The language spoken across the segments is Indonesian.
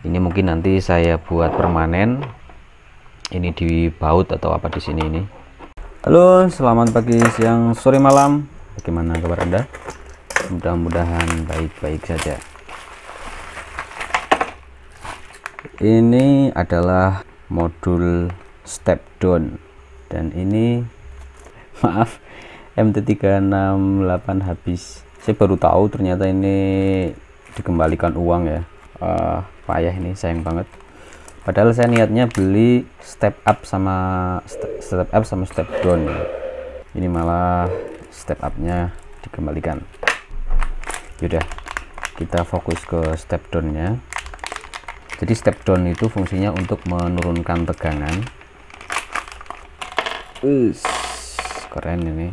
Ini mungkin nanti saya buat permanen. Ini di baut atau apa di sini ini. Halo, selamat pagi, siang, sore, malam. Bagaimana kabar Anda? Mudah-mudahan baik-baik saja. Ini adalah modul step down, dan ini maaf, MT368 habis. Saya baru tahu ternyata ini dikembalikan uang ya. Payah ini, sayang banget. Padahal saya niatnya beli step up sama step down ya. Ini malah step up-nya dikembalikan. Yaudah, kita fokus ke step down-nya. Jadi step down itu fungsinya untuk menurunkan tegangan. Keren ini.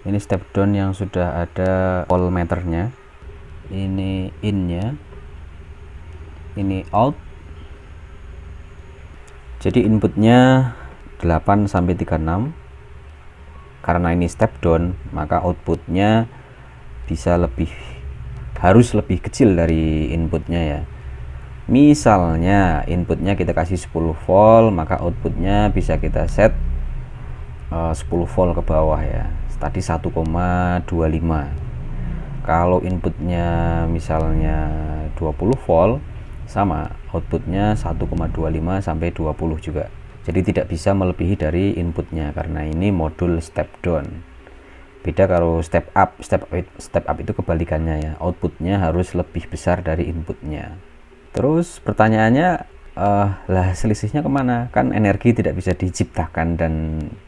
Ini step down yang sudah ada voltmeternya. Ini in-nya. Ini out. Jadi inputnya 8 sampai 36. Karena ini step down, maka outputnya harus lebih kecil dari inputnya ya. Misalnya inputnya kita kasih 10 volt, maka outputnya bisa kita set 10 volt ke bawah ya. Tadi 1,25. Kalau inputnya misalnya 20 volt, sama outputnya 1,25 sampai 20 juga. Jadi tidak bisa melebihi dari inputnya karena ini modul step down. Beda kalau step up. Step up itu kebalikannya ya, outputnya harus lebih besar dari inputnya. Terus pertanyaannya, lah selisihnya kemana? Kan energi tidak bisa diciptakan dan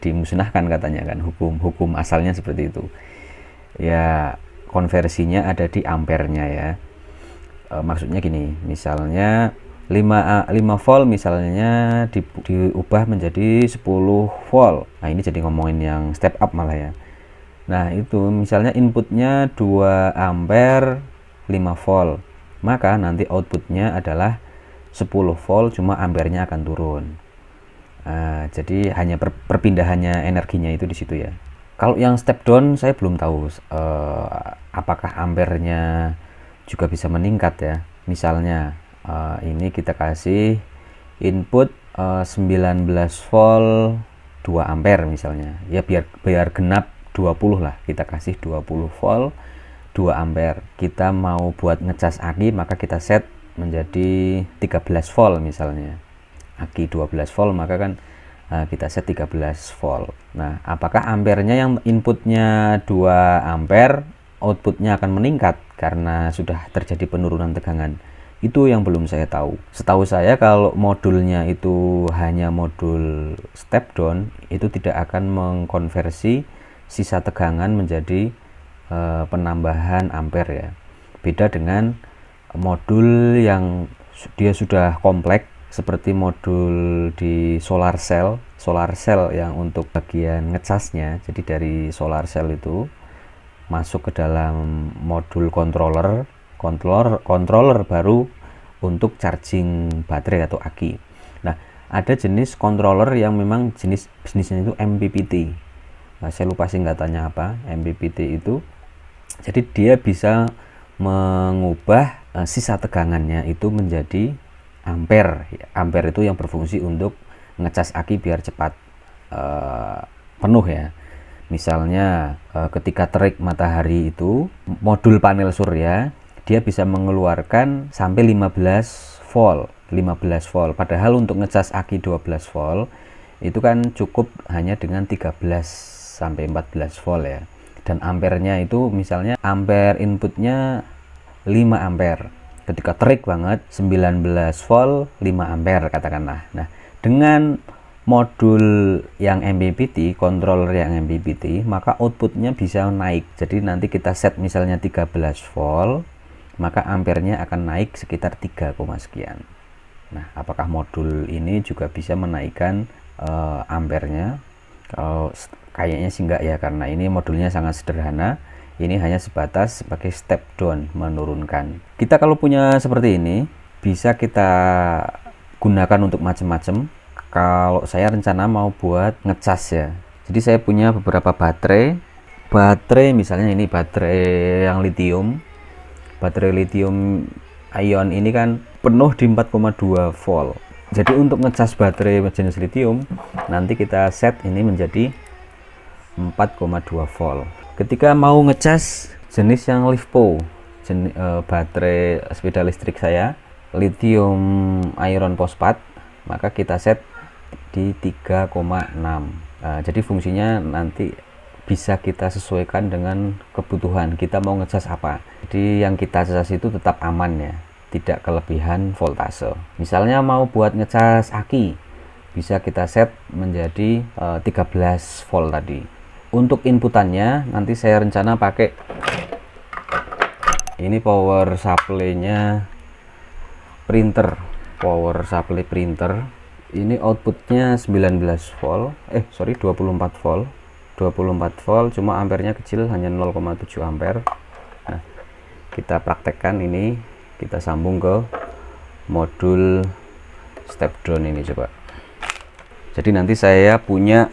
dimusnahkan katanya kan, hukum asalnya seperti itu ya. Konversinya ada di ampernya ya. Maksudnya gini, misalnya 5 volt misalnya diubah menjadi 10 volt. Nah ini jadi ngomongin yang step up malah ya. Nah itu misalnya inputnya 2 ampere 5 volt, maka nanti outputnya adalah 10 volt, cuma ampernya akan turun. Jadi hanya perpindahannya energinya itu di situ ya. Kalau yang step down saya belum tahu apakah ampernya juga bisa meningkat ya. Misalnya ini kita kasih input 19 volt 2 ampere misalnya ya, biar genap 20 lah, kita kasih 20 volt 2 ampere. Kita mau buat ngecas aki, maka kita set menjadi 13 volt misalnya. Aki 12 volt, maka kan kita set 13 volt. Nah, apakah ampernya yang inputnya 2 ampere outputnya akan meningkat karena sudah terjadi penurunan tegangan? Itu yang belum saya tahu. Setahu saya kalau modulnya itu hanya modul step down, itu tidak akan mengkonversi sisa tegangan menjadi penambahan ampere ya. Beda dengan modul yang dia sudah kompleks seperti modul di solar cell yang untuk bagian ngecasnya. Jadi dari solar cell itu masuk ke dalam modul controller baru untuk charging baterai atau aki. Nah, ada jenis controller yang memang jenisnya itu MPPT. Nah, saya lupa singkatannya apa, MPPT itu. Jadi dia bisa mengubah sisa tegangannya itu menjadi ampere. Ampere itu yang berfungsi untuk ngecas aki biar cepat penuh ya. Misalnya ketika terik matahari itu, modul panel surya dia bisa mengeluarkan sampai 15 volt. Padahal untuk ngecas aki 12 volt itu kan cukup hanya dengan 13 sampai 14 volt ya. Dan ampernya itu misalnya ampere inputnya 5 ampere. Ketika terik banget 19 volt 5 ampere katakanlah. Nah, dengan modul yang MPPT, controller yang MPPT, maka outputnya bisa naik. Jadi nanti kita set misalnya 13 volt, maka ampernya akan naik sekitar 3, sekian. Nah, apakah modul ini juga bisa menaikkan ampernya? Kalau kayaknya sih enggak ya, karena ini modulnya sangat sederhana. Ini hanya sebatas sebagai step down, menurunkan. Kita kalau punya seperti ini bisa kita gunakan untuk macam-macam. Kalau saya rencana mau buat ngecas ya, jadi saya punya beberapa baterai misalnya ini baterai yang lithium. Baterai lithium ion ini kan penuh di 4,2 volt. Jadi untuk ngecas baterai jenis lithium nanti kita set ini menjadi 4,2 volt. Ketika mau ngecas jenis yang LiFePO, baterai sepeda listrik saya lithium iron phosphate, maka kita set di 3,6. Jadi fungsinya nanti bisa kita sesuaikan dengan kebutuhan kita mau ngecas apa. Jadi yang kita cas itu tetap aman ya, tidak kelebihan voltase. Misalnya mau buat ngecas aki, bisa kita set menjadi 13 volt tadi. Untuk inputannya nanti saya rencana pakai ini power supply-nya printer, power supply printer. Ini outputnya 19 volt, 24 volt. 24 volt, cuma ampernya kecil, hanya 0,7 ampere. Nah, kita praktekkan ini, kita sambung ke modul step down ini coba. Jadi nanti saya punya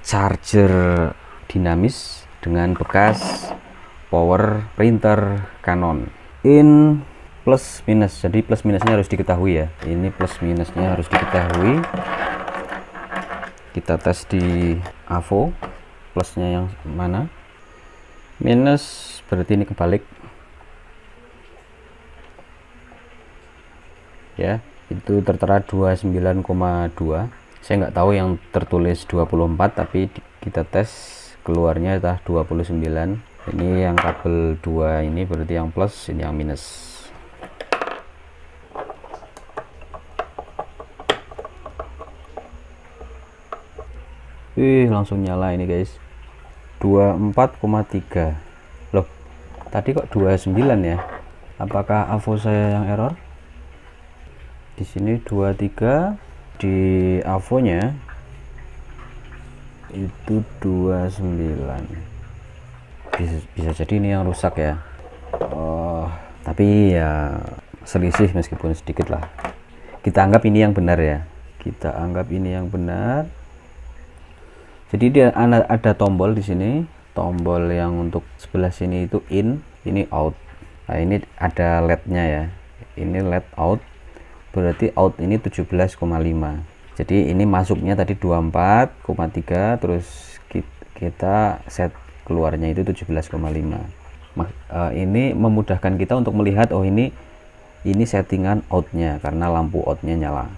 charger dinamis dengan bekas power printer Canon. In plus minus, jadi plus minusnya harus diketahui ya. Ini plus minusnya harus diketahui. Kita tes di AVO, plusnya yang mana, minus berarti ini kebalik ya, itu tertera 29,2. saya nggak tahu yang tertulis 24, tapi kita tes keluarnya adalah 29. Ini yang kabel 2 ini berarti yang plus, ini yang minus. Langsung nyala ini guys, 24,3. Loh, tadi kok 29 ya? Apakah AVO saya yang error? Di sini 23, di AVO nya itu 29. Bisa jadi ini yang rusak ya. Tapi ya selisih meskipun sedikit lah. Kita anggap ini yang benar ya. Kita anggap ini yang benar. Jadi dia ada tombol di sini, tombol yang untuk sebelah sini itu in, ini out. Nah, ini ada LED-nya ya. Ini LED out, berarti out ini 17,5. Jadi ini masuknya tadi 24,3, terus kita set keluarnya itu 17,5. Ini memudahkan kita untuk melihat, oh ini settingan outnya karena lampu outnya nyala.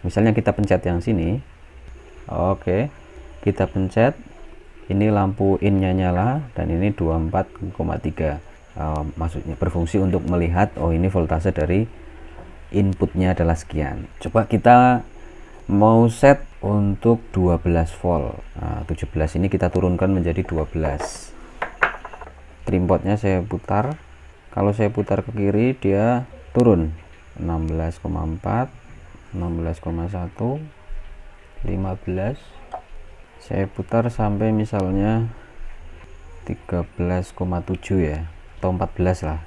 Misalnya kita pencet yang sini, oke. Kita pencet, ini lampu in-nya nyala dan ini 24,3. Maksudnya berfungsi untuk melihat, oh ini voltase dari inputnya adalah sekian. Coba kita mau set untuk 12 volt. 17 ini kita turunkan menjadi 12. Trimpotnya saya putar. Kalau saya putar ke kiri dia turun 16,4, 16,1, 15. Saya putar sampai misalnya 13,7 ya, atau 14 lah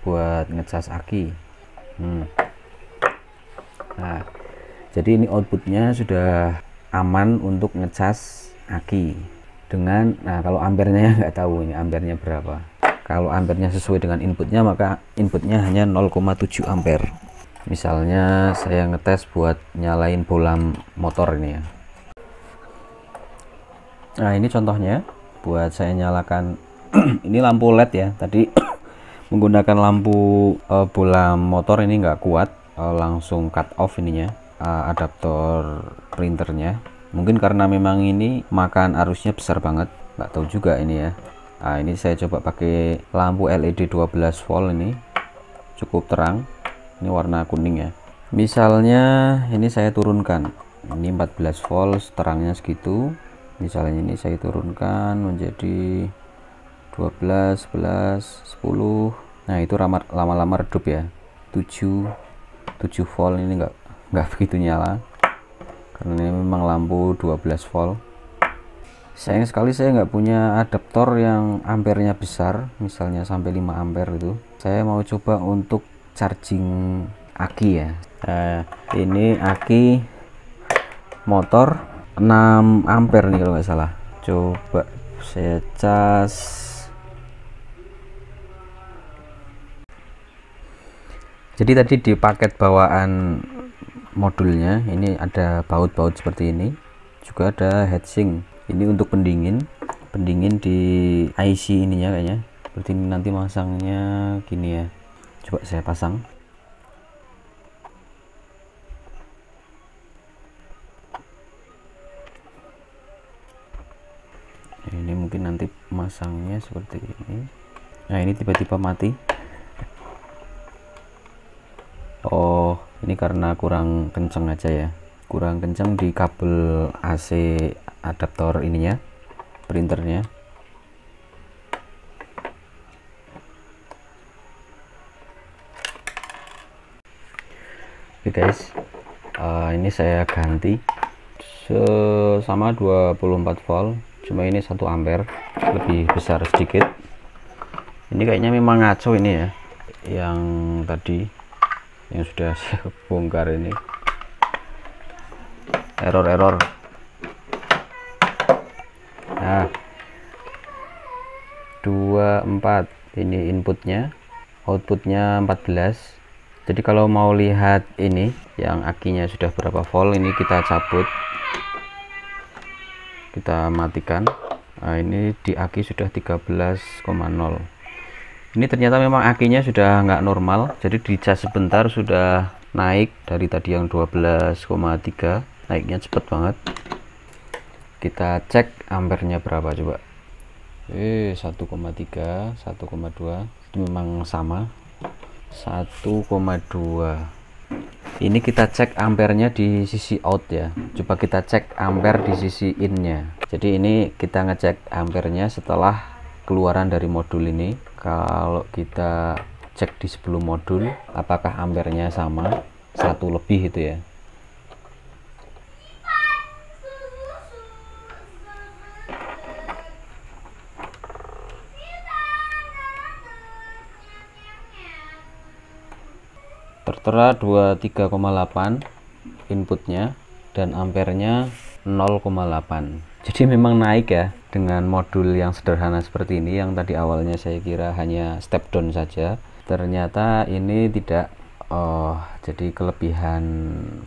buat ngecas aki. Nah, jadi ini outputnya sudah aman untuk ngecas aki dengan, nah kalau ampernya nggak tahu ini ampernya berapa. Kalau ampernya sesuai dengan inputnya, maka inputnya hanya 0,7 ampere. Misalnya saya ngetes buat nyalain bola motor ini ya. Nah, ini contohnya buat saya nyalakan. Ini lampu LED ya, tadi menggunakan lampu bola motor ini nggak kuat, langsung cut off ininya, adaptor printernya. Mungkin karena memang ini makan arusnya besar banget, nggak tahu juga ini ya. Nah, ini saya coba pakai lampu LED 12 volt, ini cukup terang, ini warna kuning ya. Misalnya ini saya turunkan, ini 14 volt, terangnya segitu. Misalnya ini saya turunkan menjadi 12, 11, 10. Nah, itu lama-lama redup ya. 7 volt ini nggak begitu nyala karena ini memang lampu 12 volt. Sayang sekali saya nggak punya adaptor yang ampernya besar, misalnya sampai 5 ampere itu. Saya mau coba untuk charging aki ya. Ini aki motor 6 ampere nih kalau nggak salah. Coba saya cas. Jadi tadi di paket bawaan modulnya ini ada baut-baut seperti ini, juga ada heatsink. Ini untuk pendingin di IC ininya kayaknya. Seperti ini, nanti masangnya gini ya. Coba saya pasang. Ini mungkin nanti masangnya seperti ini. Nah, ini tiba-tiba mati. Oh, ini karena kurang kenceng aja ya, kurang kenceng di kabel AC adaptor ininya, printernya. Oke guys, ini saya ganti sama 24 volt, cuma ini 1 ampere, lebih besar sedikit. Ini kayaknya memang ngaco ini ya, yang tadi yang sudah saya bongkar ini error. Nah, 24 ini inputnya, outputnya 14. Jadi kalau mau lihat ini yang akinya sudah berapa volt, ini kita cabut, kita matikan. Nah, ini di aki sudah 13,0. Ini ternyata memang akinya sudah nggak normal, jadi dicas sebentar sudah naik dari tadi yang 12,3, naiknya cepet banget. Kita cek ampernya berapa coba. 1,3, 1,2, itu memang sama, 1,2. Ini kita cek ampernya di sisi out ya. Coba kita cek ampere di sisi innya. Jadi ini kita ngecek ampernya setelah keluaran dari modul ini. Kalau kita cek di sebelum modul, apakah ampernya sama, 1 lebih itu ya. Tertera 23,8 inputnya dan ampernya 0,8. Jadi memang naik ya dengan modul yang sederhana seperti ini. Yang tadi awalnya saya kira hanya step down saja, ternyata ini tidak. Jadi kelebihan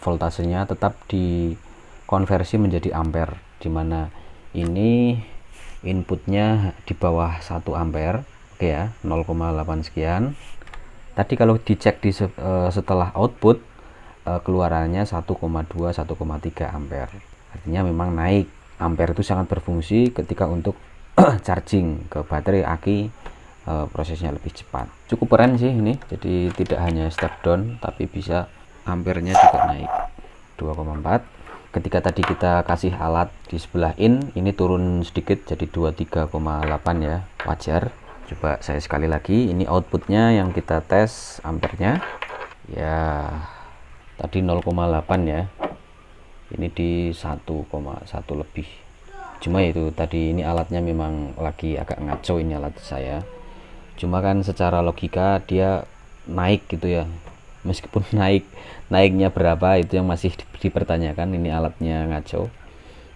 voltasenya tetap dikonversi menjadi ampere, dimana ini inputnya di bawah 1 ampere, oke ya, 0,8 sekian. Tadi kalau dicek setelah output, keluarannya 1,2 1,3 ampere. Artinya memang naik. Ampere itu sangat berfungsi ketika untuk charging ke baterai aki, prosesnya lebih cepat. Cukup keren sih ini, jadi tidak hanya step down tapi bisa ampernya juga naik 2,4. Ketika tadi kita kasih alat di sebelah in, ini turun sedikit jadi 23,8 ya, wajar. Coba saya sekali lagi, ini outputnya yang kita tes ampernya ya, tadi 0,8 ya, ini di 1,1 lebih. Cuma itu tadi, ini alatnya memang lagi agak ngaco ini alat saya. Cuma kan secara logika dia naik gitu ya, meskipun naiknya berapa itu yang masih dipertanyakan, ini alatnya ngaco.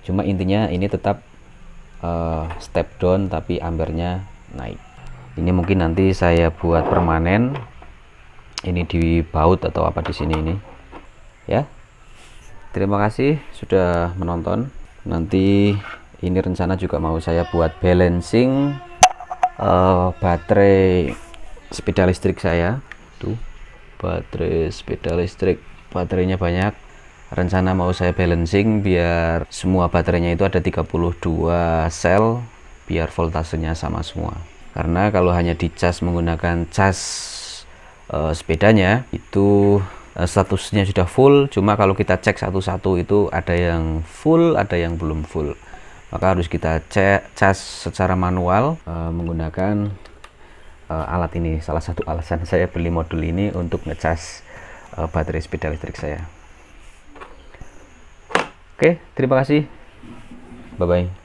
Cuma intinya ini tetap step down tapi ampernya naik. Ini mungkin nanti saya buat permanen, ini di baut atau apa di sini ini ya. Terima kasih sudah menonton. Nanti ini rencana juga mau saya buat balancing baterai sepeda listrik saya. Tuh, baterai sepeda listrik, baterainya banyak. Rencana mau saya balancing biar semua baterainya itu ada 32 sel, biar voltasenya sama semua. Karena kalau hanya dicas menggunakan cas sepedanya itu statusnya sudah full, cuma kalau kita cek satu-satu itu ada yang full, ada yang belum full. Maka harus kita cas secara manual menggunakan alat ini. Salah satu alasan saya beli modul ini untuk ngecas baterai sepeda listrik saya. Oke, terima kasih. Bye-bye.